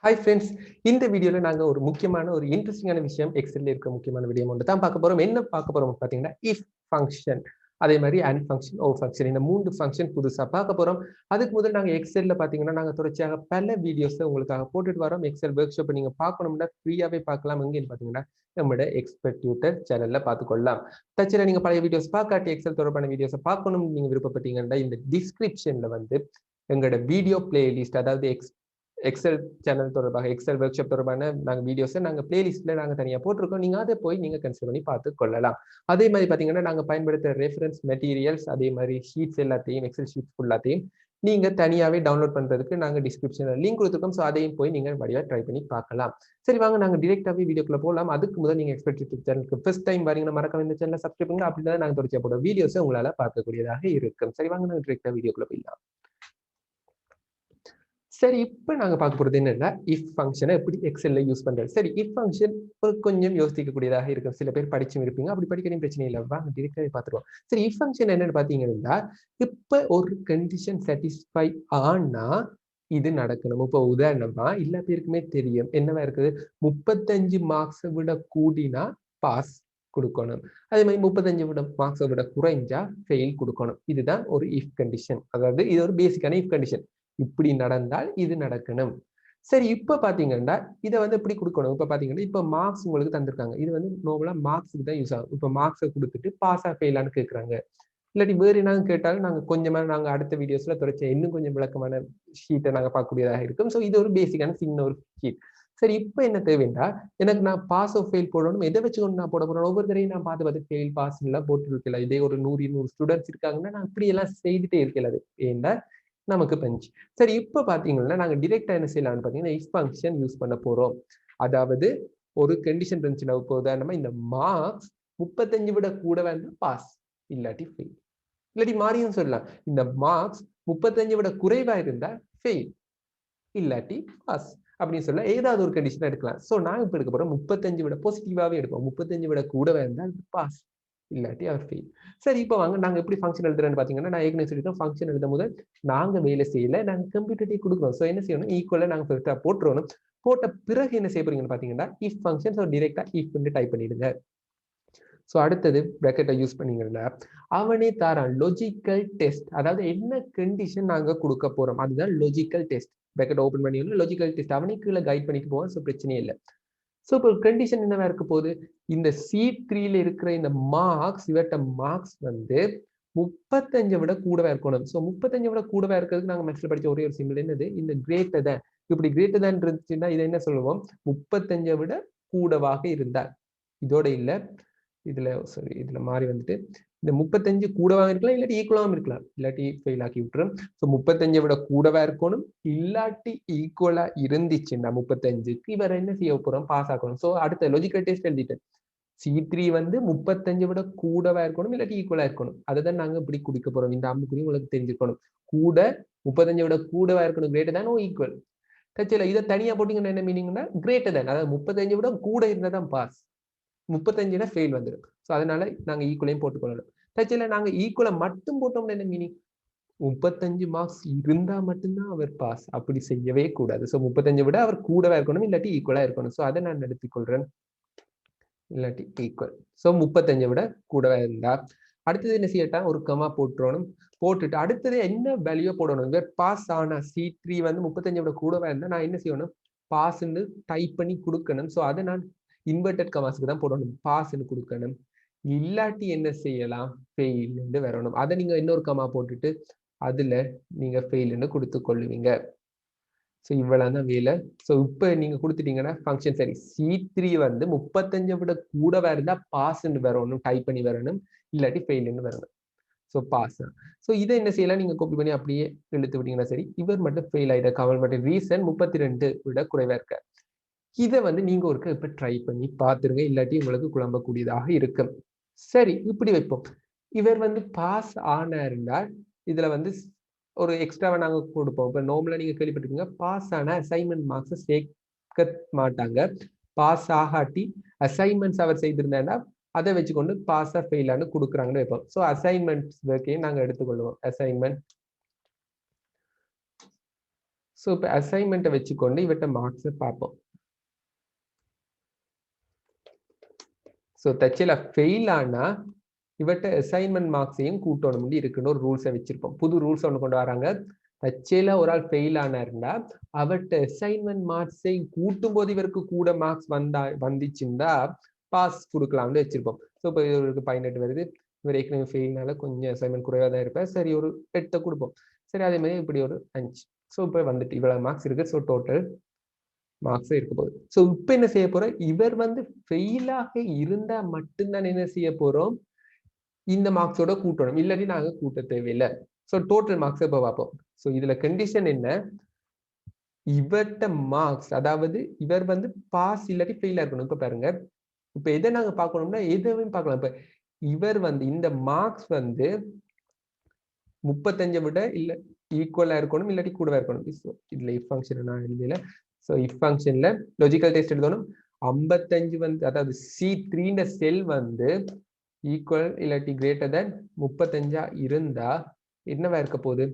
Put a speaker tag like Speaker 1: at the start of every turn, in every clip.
Speaker 1: Hi friends, இந்த வீடியோல நாங்க ஒரு முக்கியமான ஒரு இன்ட்ரெஸ்டிங்கான விஷயம் எக்ஸெல்ல இருக்க முக்கியமான விடயம் ஒன்று தான் பார்க்க போறோம். என்ன பார்க்க போறோம் பார்த்தீங்கன்னா, இஃப் ஃபங்க்ஷன், அதே மாதிரி அண்ட் ஃபங்க்ஷன், ஓ ஃபங்க்ஷன், இந்த 3 ஃபங்க்ஷன் புதுசா பார்க்க போறோம். அதுக்கு முதல் நாங்க எக்ஸெல்ல பார்த்தீங்கன்னா, நாங்க தொடர்ச்சியாக பல வீடியோஸை உங்களுக்காக போட்டுட்டு வரோம். எக்ஸெல் ஒர்க் ஷாப்பை நீங்க பார்க்கணும்னா ஃப்ரீயாவே பார்க்கலாம். எங்கேன்னு பார்த்தீங்கன்னா, நம்மளோட எக்ஸ்பர்ட் டியூட்டர் சேனல்ல பார்த்துக்கொள்ளலாம். தச்சல நீங்க பழைய வீடியோஸ் பார்க்காட்டி எக்ஸெல் தொடர்பான வீடியோஸை பார்க்கணும்னு நீங்க விருப்பப்பட்டீங்கன்னா, இந்த டிஸ்கிரிப்ஷன்ல வந்து எங்களோட வீடியோ பிளேலிஸ்ட், அதாவது எக்ஸல் சேனல் தொடர்பாக எக்ஸல் ஒர்க் ஷாப் தொடர்பான நாங்க வீடியோஸை நாங்க பிளேலிஸ்ட்ல நாங்க தனியா போட்டிருக்கோம். நீங்க அதை போய் நீங்க கன்சிடர் பண்ணி பார்த்து கொள்ளலாம். அதே மாதிரி பாத்தீங்கன்னா, நாங்க பயன்படுத்துற ரெஃபரன்ஸ் மெட்டீரியல்ஸ், அதே மாதிரி ஷீட்ஸ் எல்லாத்தையும், எக்ஸல் ஷீட்ஸ் ஃபுல்லாத்தையும் நீங்க தனியாவே டவுன்லோட் பண்றதுக்கு நாங்க டிஸ்கிரிப்ஷன்ல லிங்க் கொடுத்துருக்கோம். ஸோ அதையும் போய் நீங்க வழியா ட்ரை பண்ணி பார்க்கலாம். சரி, வாங்க நாங்க டிரெக்டாவே வீடியோக்குள்ள போகலாம். அதுக்கு முதல் நீங்க எக்ஸ்பர்ட் சேனலுக்கு ஃபர்ஸ்ட் டைம் வரீங்கன்னா மறக்காம இந்த சேனலை சப்ஸ்கிரைப் பண்ணுங்க. அப்படின்னா நாங்க தொடர்ச்சியா போட வீடியோஸை உங்களால பார்க்கக்கூடியதாக இருக்கும். சரி, வாங்க நாங்க டிரெக்டா வீடியோக்குள்ள போயிடலாம். சரி, இப்ப நாங்க பார்க்க போறது என்னன்னா, இஃப் ஃபங்க்ஷனை எப்படி எக்ஸெல்ல யூஸ் பண்றது. சரி, இஃப் ஃபங்க்ஷன் கொஞ்சம் யோசிக்கக்கூடியதாக இருக்கும். சில பேர் படிச்சும் இருப்பீங்க, அப்படி படிக்கிறதும் பிரச்சனை இல்லை. வாங்க டிரெக்டாவே பார்த்துருவோம். சரி, இஃப் ஃபங்க்ஷன் என்னன்னு பாத்தீங்கன்னா, இப்ப ஒரு கண்டிஷன் சாட்டிஸ்ஃபை ஆனா இது நடக்கணும். இப்ப உதாரணமா எல்லா பேருக்குமே தெரியும், என்னவா இருக்குது, 35 மார்க்ஸை விட கூடினா பாஸ் கொடுக்கணும். அதே மாதிரி 35 மார்க்ஸை விட குறைஞ்சா ஃபெயில் கொடுக்கணும். இதுதான் ஒரு இஃப் கண்டிஷன். அதாவது இது ஒரு பேசிக்கான இஃப் கண்டிஷன். இப்படி நடந்தால் இது நடக்கணும். சரி, இப்ப பாத்தீங்கன்னா இதை வந்து எப்படி கொடுக்கணும். இப்ப பாத்தீங்கன்னா, இப்ப மார்க்ஸ் உங்களுக்கு தந்திருக்காங்க. இது வந்து நார்மலா மார்க்ஸுக்கு தான் யூஸ் ஆகும். இப்ப மார்க்ஸை கொடுத்துட்டு பாஸா ஃபெயிலான்னு கேட்கறாங்க. இல்லாட்டி வேறு என்ன கேட்டாலும் நாங்க கொஞ்சமா நாங்க அடுத்த வீடியோஸ்ல தொடர்ச்சி இன்னும் கொஞ்சம் விளக்கமான ஷீட்டை நாங்க பார்க்கக்கூடியதாக இருக்கும். ஸோ இது ஒரு பேசிக்கான சின்ன ஒரு ஷீட். சரி, இப்ப என்ன தேவைண்டா, எனக்கு நான் பாஸ் ஆஃப் ஃபெயில் போடணும். எதை வச்சுக்கொண்டு நான் போட போறேன், ஒவ்வொரு தரையும் நான் பார்த்து ஃபெயில் பாஸ் எல்லாம் போட்டு இருக்கல. இதே ஒரு 100 ஸ்டூடெண்ட்ஸ் இருக்காங்கன்னா நான் இப்படி எல்லாம் செய்துட்டே இருக்கல. அது ஏண்டா நமக்கு பஞ்ச். சரி, இப்ப பாத்தீங்கன்னா நாங்க டிரெக்டா என்ன செய்யலாம்னு பாத்தீங்கன்னா, இஃப் ஃபங்க்ஷன் யூஸ் பண்ண போறோம். அதாவது ஒரு கண்டிஷன் இருந்துச்சுன்னா, இப்போ உதாரணமா இந்த மார்க்ஸ் 35 விட கூட வேண்டாம் பாஸ், இல்லாட்டி ஃபெயில். இல்லாட்டி மாறியும் சொல்லலாம், இந்த மார்க்ஸ் 35 விட குறைவா இருந்தா ஃபெயில், இல்லாட்டி பாஸ் அப்படின்னு சொல்ல ஏதாவது ஒரு கண்டிஷன் எடுக்கலாம். சோ நான் இப்ப எடுக்க போறோம் 35 விட பாசிட்டிவாவே எடுப்போம். 35 விட கூட இருந்தால் பாஸ், இல்லாட்டி அவர் ஃபெயில். சரி, இப்போ வாங்க நாங்க எப்படி ஃபங்க்ஷன் எழுதுறேன்னு பாத்தீங்கன்னா, நான் ஏற்கனவே சொல்லிட்டோம், ஃபங்க்ஷன் எழுதும் போது நாங்க வேலை செய்யல, நாங்க கம்ப்யூட்டர்டே கொடுக்குறோம். சோ என்ன செய்யணும், ஈக்குவலா நாங்க ஃபர்ஸ்டா போட்டுறோம். போட்ட பிறகு என்ன செய்ய போறீங்கன்னு பாத்தீங்கன்னா, இஃப் ஃபங்க்ஷன், ஸோ டிரெக்டா இஃப் டைப் பண்ணிடுங்க. ஸோ அடுத்தது பிராக்கெட்டை யூஸ் பண்ணீங்கன்னா, அவனே தாரான் லாஜிக்கல் டெஸ்ட். அதாவது என்ன கண்டிஷன் நாங்க கொடுக்க போறோம், அதுதான் லாஜிக்கல் டெஸ்ட். பிராக்கெட் ஓபன் பண்ணி லாஜிக்கல் டெஸ்ட் அவனே கீழே கைட் பண்ணிட்டு போவோம். ஸோ பிரச்சனையே இல்லை. ஸோ இப்போ கண்டிஷன் என்னவா இருக்க போகுது, இந்த C3ல இருக்கிற இந்த மார்க்ஸ், இவர்கிட்ட மார்க்ஸ் வந்து 35 விட கூடவா இருக்கணும். ஸோ 35 விட கூடவா இருக்கிறதுக்கு நாங்க மேக்ஸ்ல படிச்ச ஒரே ஒரு சிம்பிள் என்னது, இந்த கிரேட்டர் தேன். இப்படி கிரேட்டர் தேன் இருந்துச்சுன்னா இதை என்ன சொல்லுவோம், 35 விட கூடவாக இருந்தால். இதோட இல்ல, இதுல சாரி இதுல மாறி வந்துட்டு இந்த 35 கூடவா இருக்கலாம், இல்லாட்டி ஈக்குவலாவும் இருக்கலாம். இல்லாட்டி ஃபெயில் ஆக்கி விட்டுரும். ஸோ 35 விட கூடவா இருக்கணும், இல்லாட்டி ஈக்குவலா இருந்துச்சுன்னா 35க்கு இவர் என்ன செய்ய போறோம், பாஸ் ஆக்கணும். ஸோ அடுத்த லாஜிக்கல் டெஸ்ட் எழுதிட்டேன். C3 வந்து 35 விட கூடவா இருக்கணும், இல்லாட்டி ஈக்குவலா இருக்கணும். அதை தான் நாங்க இப்படி குடிக்க போறோம். இந்த அம்புக்குறி உங்களுக்கு தெரிஞ்சுக்கணும். கூட 35 விட கூடவா இருக்கணும், கிரேட்டர் தேன் ஓ ஈக்குவல். கட்சியில இதை தனியா போட்டீங்கன்னா என்ன மீனிங்னா, கிரேட்டர் தேன், அதாவது 35 விட கூட இருந்தா தான் பாஸ், 35னா ஃபெயில் வந்துடும். ஸோ அதனால நாங்க ஈக்குவலையும் போட்டுக்கொள்ளணும். கட்சியில நாங்க ஈக்குவலை மட்டும் போட்டோம்னா என்ன மீனிங், 35 மார்க்ஸ் இருந்தா மட்டும்தான் அவர் பாஸ். அப்படி செய்யவே கூடாது. ஸோ 35 விட அவர் கூடவா இருக்கணும், இல்லாட்டி ஈக்குவலா இருக்கணும். ஸோ அதை நான் எடுத்துக்கொள்றேன், இல்லாட்டி ஈக்குவல். ஸோ 35 விட கூடவா இருந்தா அடுத்தது என்ன செய்யட்டா, ஒரு கமா போட்டுறணும். போட்டுட்டு அடுத்தது என்ன வேல்யூ போடணும், இவர் பாஸ் ஆனா C3 வந்து 35 விட கூடவா இருந்தா நான் என்ன செய்யணும், பாஸ்ன்னு டைப் பண்ணி கொடுக்கணும். ஸோ அதை நான் இன்வெர்டட் கமாஸ்க்கு தான் போடணும், பாஸ்ன்னு கொடுக்கணும். இல்லாட்டி என்ன செய்யலாம், ஃபெயில்னு வரணும். அதை நீங்க இன்னொரு கமா போட்டுட்டு அதுல நீங்க ஃபெயில்னு கொடுத்து கொள்ளுவீங்க. ஸோ இவ்வளவுதான் வேலை. ஸோ இப்போ நீங்க கொடுத்துட்டீங்கன்னா ஃபங்க்ஷன் சரி. C3 வந்து 35 விட கூடவா இருந்தா பாஸ்ன்னு வரணும், டைப் பண்ணி வரணும், இல்லாட்டி ஃபெயில்னு வரணும். So pass. ஸோ இதை என்ன செய்யலாம், நீங்க காப்பி பண்ணி அப்படியே இழுத்து விட்டீங்கன்னா சரி. இவர் மட்டும் ஃபெயில் ஆயிட்ட கமல் மட்டும் ரீசன் 32 விட குறைவா இருக்க. இதை வந்து நீங்க ஒருக்க இப்ப ட்ரை பண்ணி பார்த்துருங்க, இல்லாட்டி உங்களுக்கு குழம்பக்கூடியதாக இருக்கும். சரி, இப்படி வைப்போம். இவர் வந்து பாஸ் ஆனாருன்னா இதுல வந்து ஒரு எக்ஸ்ட்ராவை நாங்க கொடுப்போம். இப்ப நார்மலா நீங்க கேள்விப்பட்டிருக்கீங்க, பாஸ் ஆன அசைன்மெண்ட் மார்க்ஸ் சேர்க்க மாட்டாங்க. பாஸ் ஆகாட்டி அசைன்மெண்ட்ஸ் அவர் செய்திருந்தா அதை வச்சுக்கொண்டு பாஸா ஃபெயிலான்னு கொடுக்குறாங்கன்னு வைப்போம். ஸோ அசைன்மெண்ட்ஸ் ஒர்க்கையும் நாங்க எடுத்துக்கொள்வோம். அசைன்மெண்ட் ஸோ இப்போ அசைன்மெண்ட்டை வச்சுக்கொண்டு இவட்ட மார்க்ஸை பார்ப்போம். ஸோ தச்சில ஃபெயில் ஆனா இவட்ட அசைன்மெண்ட் மார்க்ஸையும் கூட்டணும் இருக்குன்னு ஒரு ரூல்ஸை வச்சிருப்போம். புது ரூல்ஸ் ஒன்று கொண்டு வராங்க. தச்சையில ஒரு ஆள் ஃபெயில் ஆனாருண்டா அவர்கிட்ட அசைன்மெண்ட் மார்க்ஸை கூட்டும் போது இவருக்கு கூட மார்க்ஸ் வந்துச்சுன்னா பாஸ் கொடுக்கலாம்னு வச்சிருப்போம். ஸோ இப்போ இவருக்கு 18 வருது, இவர் ஏற்கனவே ஃபெயில்னால கொஞ்சம் அசைன்மெண்ட் குறைவாக தான் இருப்பேன், சரி ஒரு 8 கொடுப்போம். சரி அதே மாதிரி இப்படி ஒரு 5. ஸோ இப்போ வந்துட்டு இவ்வளவு மார்க்ஸ் இருக்கு. ஸோ டோட்டல் மார்க்ஸ் இருக்க போகுது. ஸோ இப்போ என்ன செய்ய போறோம், இவர் வந்து ஃபெயிலாக இருந்தா மட்டும்தான் என்ன செய்ய போறோம், இந்த மார்க்ஸோட கூட்டணும், இல்லாட்டி நாங்க கூட்ட தேவையில்லை. ஸோ டோட்டல் மார்க்ஸ் இப்போ பார்ப்போம். ஸோ இதுல கண்டிஷன் என்ன, இவர்கிட்ட மார்க்ஸ் அதாவது இவர் வந்து பாஸ் இல்லாட்டி ஃபெயிலா இருக்கணும். இப்ப பாருங்க, இப்ப எதை நாங்க பார்க்கணும்னா எதையும் பார்க்கலாம். இப்ப இவர் வந்து இந்த மார்க்ஸ் வந்து 35 விட இல்ல ஈக்குவலா இருக்கணும், இல்லாட்டி கூடவா இருக்கணும். இதுல இஃப் ஃபங்க்ஷன் நான் எழுதல. ஸோ இஃப் ஃபங்க்ஷன்ல லாஜிக்கல் டெஸ்ட் எழுதணும். 55 வந்து அதாவது C3 செல் வந்து ஈக்குவல் இல்லாட்டி கிரேட்டர் தென் 35 இருந்தா என்னவா இருக்க போகுது,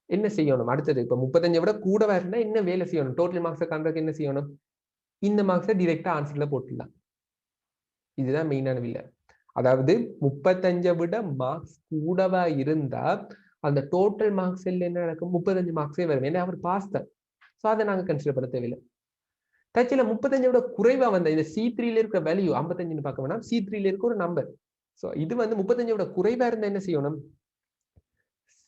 Speaker 1: என்ன செய்யணும் அடுத்தது. இப்ப 35 விட கூடவா இருந்தா என்ன வேலை செய்யணும், டோட்டல் மார்க்ஸை காண்றதுக்கு என்ன செய்யணும், இந்த மார்க்ஸை டிரெக்டா ஆன்சர்ல போட்டுடலாம். இதுதான் மெயினான வில்லை. அதாவது 35 விட மார்க்ஸ் கூடவா இருந்தா அந்த டோட்டல் மார்க்ஸ் என்ன நடக்கும், 35 மார்க்ஸே வரும். ஏன்னா அவர் பாஸ் தான். ஸோ அதை நாங்க கன்சிடர் பண்ண தேவையில்லை. தச்சில 35 விட குறைவா வந்த இந்த C3ல இருக்கிற வேல்யூ 55 பார்க்க வேணாம், C3ல இருக்க ஒரு நம்பர். ஸோ இது வந்து 35 விட குறைவா இருந்தா என்ன செய்யணும்,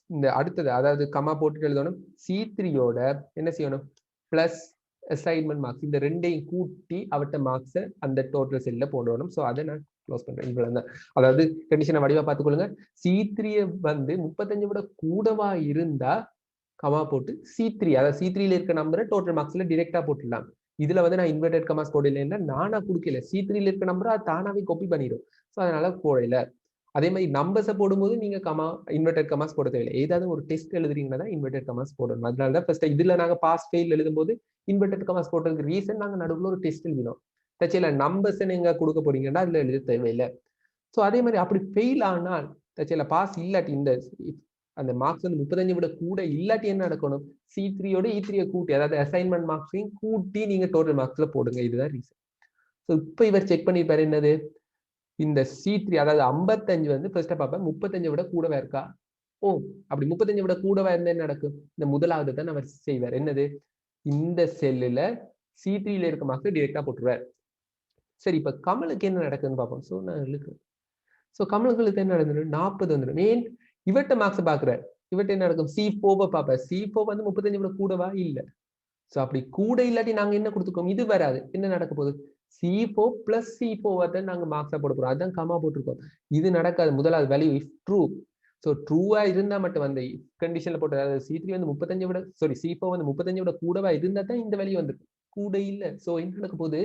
Speaker 1: இந்த அடுத்தது அதாவது கமா போட்டு எழுதணும். C3யோட என்ன செய்யணும், பிளஸ் அசைன்மெண்ட் மார்க்ஸ், இந்த ரெண்டையும் கூட்டி அவட்ட மார்க்ஸை அந்த டோட்டல் செல்ல போடணும். ஸோ அதை நான் க்ளோஸ் பண்றேன். இவ்வளவுதான். அதாவது கண்டிஷனை வடிவா பார்த்துக்கொள்ளுங்க. C3 வந்து 35 விட கூடவா இருந்தா கமா போட்டு C3 அதாவது C3ல இருக்க நம்பரை டோட்டல் மார்க்ஸ்ல டிரெக்டா போட்டுடலாம். இதுல வந்து நான் இன்வெர்டட் கமாஸ் போடலைன்னா நானா கொடுக்கல, C3ல இருக்க நம்பரை அது தானாவே காப்பி பண்ணிடும். ஸோ அதனால போடல. அதே மாதிரி நம்பர்ஸை போடும்போது நீங்க கமா இன்வெர்டட் கமாஸ் போட தேவையில்லை. ஏதாவது ஒரு டெஸ்ட் எழுதுறீங்கன்னா தான் இன்வெர்டட் கமாஸ் போடணும். அதனால தான் ஃபர்ஸ்ட் இதுல நாங்க பாஸ் ஃபெயில் எழுதும்போது இன்வெர்டட் கமாஸ் போட்டதுக்கு ரீசன் நாங்க நடுவில் ஒரு டெஸ்ட் எழுதினோம். தச்சில நம்பர்ஸ் நீங்க கொடுக்க போறீங்கன்னா அதுல எழுத தேவையில்லை. ஸோ அதே மாதிரி அப்படி ஃபெயில் ஆனால் தச்சில பாஸ் இல்லாட்டி இந்த அந்த மார்க்ஸ் வந்து 35 விட கூட இல்லாட்டி என்ன நடக்கணும், C3யோட E3 கூட்டி அதாவது அசைன்மெண்ட் மார்க்ஸையும் கூட்டி நீங்க டோட்டல் மார்க்ஸ்ல போடுங்க. இதுதான் ரீசன். ஸோ இப்போ இவர் செக் பண்ணிருப்பாரு என்னது, இந்த C3 அதாவது 55 வந்து ஃபர்ஸ்ட் பார்ப்பேன் 35 விட கூடவா இருக்கா. ஓ அப்படி 35 விட கூடவா இருந்தா என்ன நடக்கும், இந்த முதலாவது தான் அவர் செய்வார். என்னது, இந்த செல்லுல C3ல இருக்க மார்க்ஸ் டிரெக்டா போட்டுருவார். சரி இப்ப கமலுக்கு என்ன நடக்குதுன்னு பார்ப்போம். ஸோ நான் இழுக்கிறேன். ஸோ கமலுக்கு என்ன நடந்தது, 40 வந்துடும். மெயின் இவட்ட மார்க்ஸ் பாக்குறாரு. இவட்ட என்ன நடக்கும், C4 பார்ப்பார். C4 வந்து 35 விட கூடவா இல்ல. ஸோ அப்படி கூட இல்லாட்டி நாங்க என்ன கொடுத்துக்கோம், இது வராது. என்ன நடக்க போகுது, C4 பிளஸ் C4 தான் நாங்க மார்க்ஸா போட போறோம். அதான் கமா போட்டிருக்கோம். இது நடக்காது. முதலாவது வேல்யூ இஃப் ட்ரூ. ஸோ ட்ரூவா இருந்தா மட்டும் வந்து கண்டிஷன்ல போட்டு அதாவது C3 வந்து 35 விட C4 வந்து 35 விட கூடவா இருந்தா தான் இந்த வேல்யூ வந்து கூட இல்ல. ஸோ என்ன நடக்க போகுது,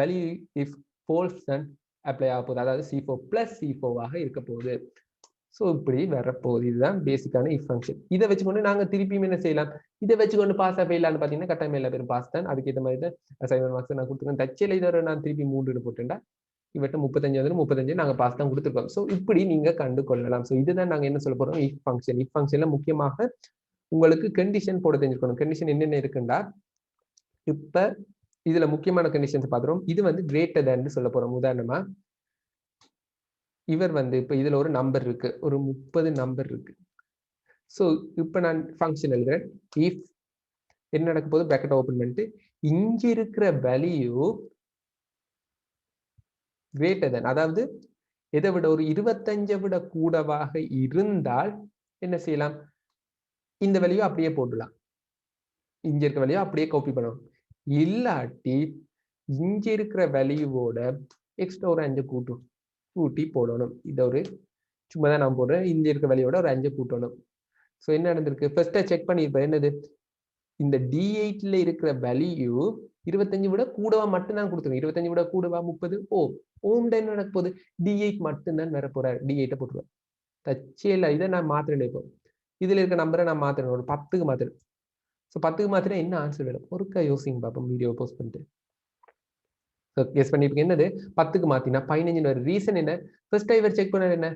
Speaker 1: வேல்யூ இஃப் ஃபால்ஸ் தான் அப்ளை ஆக போகுது. அதாவது C4 பிளஸ் C4 இருக்க போகுது. ஸோ இப்படி வரப்போகுது. இதுதான் பேசிக்கான இஃப் ஃபங்க்ஷன். இதை வச்சுக்கொண்டு நாங்க திருப்பியும் என்ன செய்யலாம், இதை வச்சுக்கொண்டு பாஸ் ஃபெயிலான்னு பார்த்தீங்கன்னா கட்டாயம் எல்லா பேரும் பாஸ் தான். அதுக்கேற்ற மாதிரி தான் அசைன்மெண்ட் மார்க்ஸ் நான் கொடுத்துருக்கேன். தச்சில இதை நான் திருப்பி 3 போட்டேன்டா இவட்ட 35 வந்து 35 நாங்க பாஸ் தான் கொடுத்துருக்கோம். ஸோ இப்படி நீங்க கண்டு கொள்ளலாம். ஸோ இதுதான் நாங்க என்ன சொல்ல போறோம், இஃப் ஃபங்க்ஷன். இஃப் ஃபங்க்ஷன்ல முக்கியமாக உங்களுக்கு கண்டிஷன் போட தெரிஞ்சுக்கணும். கண்டிஷன் என்னென்ன இருக்குண்டா, இப்ப இதுல முக்கியமான கண்டிஷன்ஸ் பார்த்துறோம். இது வந்து கிரேட்டர் தேன் சொல்ல போறோம். உதாரணமா இவர் வந்து இப்ப இதுல ஒரு நம்பர் இருக்கு, ஒரு 30 நம்பர் இருக்கு. ஸோ இப்ப நான் ஃபங்க்ஷன் எழுதுறேன். இஃப் என்ன நடக்க போது, பிராக்கெட் ஓபன் பண்ணிட்டு இங்க இருக்கிற வேல்யூ கிரேட்டர் தேன் அதாவது இதை விட ஒரு 25 விட கூடவாக இருந்தால் என்ன செய்யலாம், இந்த வேல்யூ அப்படியே போடலாம். இங்க இருக்க வேல்யூ அப்படியே காப்பி பண்ணணும். இல்லாட்டி இங்க இருக்கிற வேல்யூவோட எக்ஸ்ட்ரா ஒரு 5 கூட்டி போடணும். இதை ஒரு சும்மா தான் நான் போடுறேன். இங்க இருக்க வேல்யூவோட ஒரு 5 கூட்டணும். ஸோ என்ன நடந்திருக்கு, ஃபர்ஸ்ட் செக் பண்ணிருப்பேன். என்னது, இந்த D8ல இருக்கிற வேல்யூ 25 விட கூடவா மட்டும்தான் கொடுத்துருங்க. 25 விட கூடவா 30 ஓம் என்ன நடக்க போகுது, D8 மட்டும்தான் வர போறாரு. D8 போட்டுருவேன். தச்சேல இதை நான் மாத்திரேன். இப்போ இதுல இருக்க நம்பரை நான் மாத்திரேன், ஒரு 10க்கு மாத்திரேன். ஸோ 10க்கு மாத்திரம் என்ன ஆன்சர் வேணும், ஒருக்கா யோசிங்க பார்ப்போம். வீடியோ போஸ்ட் பண்ணிட்டு கெஸ் பண்ணிருக்கீங்க. என்னது 10க்கு மாத்தினா 15 வரும். ரீசன் என்ன, ஃபர்ஸ்ட் இவர் செக் பண்ண என்ன,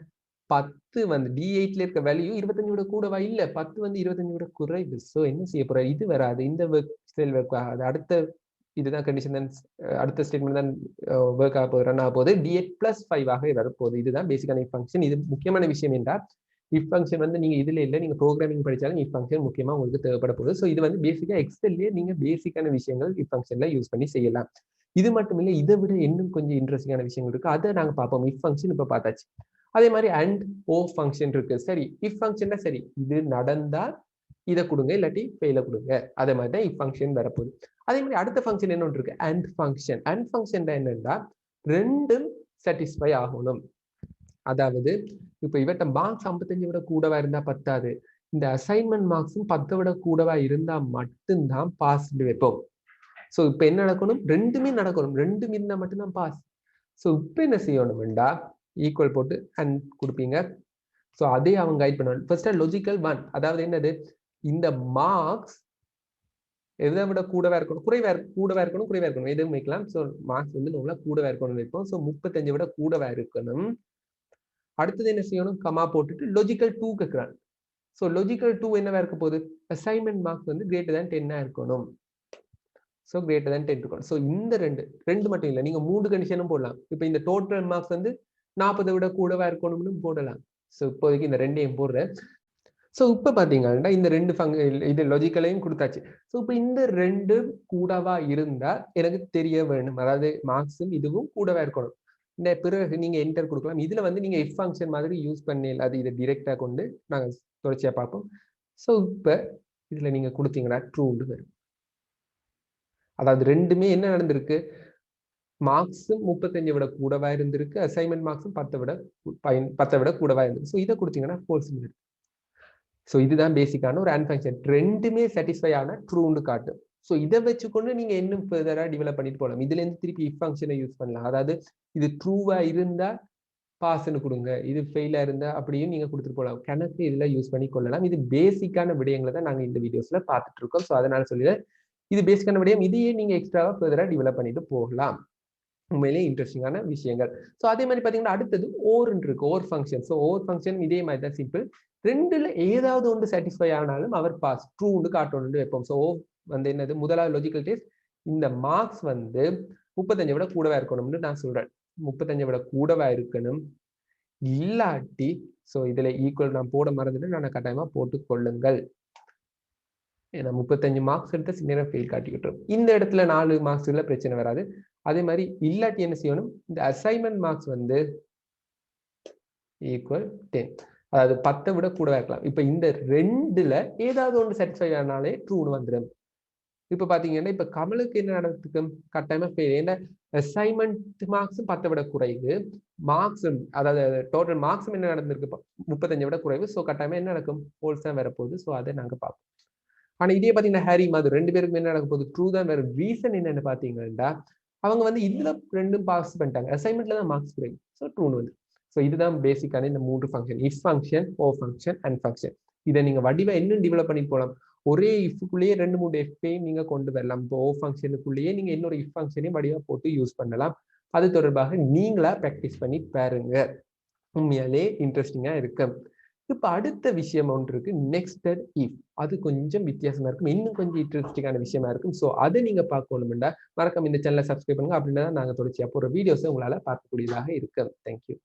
Speaker 1: 10 வந்து D8ல இருக்க வேல்யூ 25 விட கூடவா இல்ல 10 வந்து 25 விட குறைவு. சோ என்ன செய்ய போறாரு? இது வராது. இந்த ஒர்க் செல் ஒர்க் ஆகாது. அடுத்த இதுதான் கண்டிஷன் தான் அடுத்த ஸ்டேட்மெண்ட் தான் ஒர்க் ஆக போகுது ரன் ஆக போகுது. D8 + 5 ஆக வரப்போகுது. இதுதான் பேசிக்கான இஃப் ஃபங்க்ஷன். இது முக்கியமான விஷயம் என்றால் இஃப் ஃபங்க்ஷன் வந்து நீங்க இதுல இல்ல நீங்க ப்ரோகிராமிங் படிச்சாலும் இஃப் ஃபங்க்ஷன் முக்கியமா உங்களுக்கு தேவைப்பட போகுது. சோ இது வந்து பேசிக்கா எக்ஸெல்லே நீங்க பேசிக்கான விஷயங்கள் இஃப் ஃபங்க்ஷன்ல யூஸ் பண்ணி செய்யலாம். இது மட்டும் இல்ல இதை விட இன்னும் கொஞ்சம் இன்ட்ரெஸ்டிங்கான விஷயங்கள் இருக்கு. அதை நாங்க பார்ப்போம். இஃப் ஃபங்க்ஷன் இப்ப பார்த்தாச்சு. அதே மாதிரி அண்ட் ஓ ஃபங்க்ஷன் இருக்கு. சரி இஃப் ஃபங்க்ஷன்னா சரி இது நடந்தா இதை கொடுங்க இல்லாட்டி ஃபெயில கொடுங்க. அதே மாதிரி தான் இஃப் ஃபங்க்ஷன் வரப்போகுது. அதே மாதிரி அடுத்த ஃபங்க்ஷன் என்ன இருக்கு? And function. அண்ட் ஃபங்க்ஷன் என்னன்னா ரெண்டும் சாட்டிஸ்ஃபை ஆகணும். அதாவது இப்ப இவட்ட மார்க்ஸ் 55 விட கூடவா இருந்தா பத்தாது. இந்த அசைன்மெண்ட் மார்க்ஸும் 10 விட கூடவா இருந்தா மட்டும்தான் பாஸ் வைப்போம். சோ இப்ப என்ன நடக்கணும்? ரெண்டுமே நடக்கணும். ரெண்டும் இருந்தா மட்டும்தான் பாஸ். சோ இப்ப என்ன செய்யணும்டா ஈக்குவல் போட்டு அண்ட் கொடுப்பீங்க. சோ அதே அவங்க கைட் பண்ணுவாங்க. ஃபர்ஸ்ட் லாஜிக்கல் 1 அதாவது என்னது? இந்த மார்க்ஸ் எதை விட கூடவா இருக்கணும்? கூடவா இருக்கணும் குறைவா இருக்கணும் எதுவும் வைக்கலாம். சோ மார்க்ஸ் வந்து நம்மள கூடவா இருக்கணும் வைப்போம். சோ 35 விட கூடவா இருக்கணும். அடுத்தது என்ன செய்யணும்? கமா போட்டுட்டு லாஜிக்கல் 2 கேக்குறாங்க. சோ லாஜிக்கல் 2 என்னவா இருக்க போகுது? அசைன்மெண்ட் மார்க்ஸ் வந்து greater than 10 இருக்கணும். சோ greater than 10 இருக்கணும். சோ இந்த ரெண்டு மட்டும் இல்ல நீங்க 3 கண்டிஷனும் போடலாம். இப்போ இந்த டோட்டல் மார்க்ஸ் வந்து 40 விட கூடவா இருக்கணும்னு போடலாம். சோ இப்போதைக்கு இந்த ரெண்டையும் போடுறேன். சோ இப்ப பாத்தீங்கன்னா இந்த ரெண்டு இது லாஜிக்கலையும் கொடுத்தாச்சு. சோ இப்ப இந்த ரெண்டு கூடவா இருந்தா எனக்கு தெரிய வேணும். அதாவது மார்க்ஸும் இதுவும் கூடவா இருக்கணும். இந்த பிறகு நீங்க என்டர் கொடுக்கலாம். இதுல வந்து நீங்க இஃப் ஃபங்க்ஷன் மாதிரி யூஸ் பண்ணல. அது இதை டிரெக்டா கொண்டு நாங்க தொடர்ச்சியா பார்ப்போம். சோ இப்ப இதுல நீங்க கொடுத்தீங்கன்னா ட்ரூன்னு வரும். அதாவது ரெண்டுமே என்ன நடந்திருக்கு? மார்க்ஸும் 35 விட கூடவா இருந்திருக்கு. அசைன்மெண்ட் மார்க்ஸும் 10 விட கூடவா இருந்திருக்கு. சோ இதை கொடுத்தீங்கன்னா false ன்னு இருக்கு. சோ இதுதான் பேசிக்கான ஒரு அண்ட் ஃபங்க்ஷன். ரெண்டுமே சாட்டிஸ்ஃபை ஆனா ட்ரூன்னு காட்டும். சோ இதை வச்சுக்கொண்டு நீங்க இன்னும் ஃபர்தரா டெவலப் பண்ணிட்டு போகலாம். இதுல இருந்து திருப்பி இஃப் ஃபங்க்ஷனை யூஸ் பண்ணலாம். அதாவது இது ட்ரூவா இருந்தா பாஸ்ன்னு கொடுங்க. இது ஃபெயிலா இருந்தா அப்படியும் நீங்க கொடுத்துட்டு போகலாம். கணக்கு இதுல யூஸ் பண்ணி கொள்ளலாம். இது பேசிக்கான விடயங்களை தான் நாங்க இந்த வீடியோஸ்ல பார்த்துட்டு இருக்கோம். சோ அதனால சொல்லுவேன் இது பேசிக்கான விடயம். இதையே நீங்க எக்ஸ்ட்ராவா ஃபர்தரா டெவலப் பண்ணிட்டு போகலாம். உண்மையிலேயே இன்ட்ரெஸ்டிங்கான விஷயங்கள். சோ அதே மாதிரி பாத்தீங்கன்னா அடுத்தது ஓர்ன்னு இருக்கு. ஓர் ஃபங்க்ஷன். சோ ஓர் ஃபங்க்ஷன் இதே மாதிரி தான் சிம்பிள். ரெண்டுல ஏதாவது ஒன்று சாட்டிஸ்ஃபை ஆனாலும் அவர் பாஸ் ட்ரூன்னு காட்டணும்னு வைப்போம். சோ வந்து என்னது? முதலாவது லாஜிக்கல் டெஸ்ட் இந்த மார்க்ஸ் வந்து 35 விட கூடவா இருக்கணும்னு நான் சொல்றேன். 35 விட கூடவா இருக்கணும். இல்லாட்டி சோ இதுல ஈக்குவல் நான் போட மறந்துட்டு நான் கட்டாயமா போட்டு கொள்ளுங்கள். ஏன்னா 35 மார்க்ஸ் எடுத்து சில நேரம் ஃபெயில் காட்டிக்கிட்டோம். இந்த இடத்துல 4 மார்க்ஸ்ல பிரச்சனை வராது. அதே மாதிரி இல்லாட்டி என்ன செய்யணும்? இந்த அசைன்மெண்ட் மார்க்ஸ் வந்து ஈக்குவல் 10. அதாவது 10 விட கூடவா இருக்கலாம். இப்ப இந்த ரெண்டுல ஏதாவது ஒன்று சாட்டிஸ்ஃபை ஆனாலே ட்ரூன்னு வந்துடும். இப்ப பாத்தீங்கன்னா இப்ப கமலுக்கு என்ன நடந்துருக்கு? கட்டாயமா ஃபெயில். ஏன்னா அசைன்மெண்ட் மார்க்ஸும் 10 விட குறைவு. மார்க்ஸும் அதாவது டோட்டல் மார்க்ஸும் என்ன நடந்திருக்கு? 35 விட குறைவு. சோ கட்டாயமா என்ன நடக்கும்? ஃபோல்ஸ் தான் வரப்போகுது. சோ அதை நாங்க பார்ப்போம். ஆனா இதே பாத்தீங்கன்னா ஹாரி மாதிரி 2 பேருக்கும் என்ன நடக்க போகுது? ட்ரூ தான் வேற. ரீசன் என்னன்னு பாத்தீங்கன்னா அவங்க வந்து இதுல ரெண்டும் பாஸ் பண்ணிட்டாங்க. அசைன்மெண்ட்ல தான் மார்க்ஸ் குறையும். சோ ட்ரூன்னு வந்து. சோ இதுதான் பேசிக்கான இந்த 3 function. If function, or function, and function. இதை நீங்க வடிவா இன்னும் டெவலப் பண்ணி போகலாம். ஒரே இஃப்க்குள்ளேயே 2-3 எஃப்பையும் நீங்க கொண்டு வரலாம். இப்போ ஓ ஃபங்க்ஷனுக்குள்ளேயே நீங்க இன்னொரு இஃப் ஃபங்க்ஷனையும் வடிவா போட்டு யூஸ் பண்ணலாம். அது தொடர்பாக நீங்களா பிராக்டிஸ் பண்ணி பாருங்க. உண்மையாலே இன்ட்ரெஸ்டிங்கா இருக்கு. இப்ப அடுத்த விஷயம் ஒன்று இருக்கு. நெக்ஸ்டட் இஃப். அது கொஞ்சம் வித்தியாசமா இருக்கும். இன்னும் கொஞ்சம் இன்ட்ரெஸ்டிங்கான விஷயமா இருக்கும். சோ அதை நீங்க பார்க்கணும்னா மறக்காம இந்த சேனலை சப்ஸ்கிரைப் பண்ணுங்க. அப்படின்னா நாங்க தொடர்ச்சியா போற வீடியோஸை உங்களால பார்க்கக்கூடியதாக இருக்கு. தேங்க்யூ.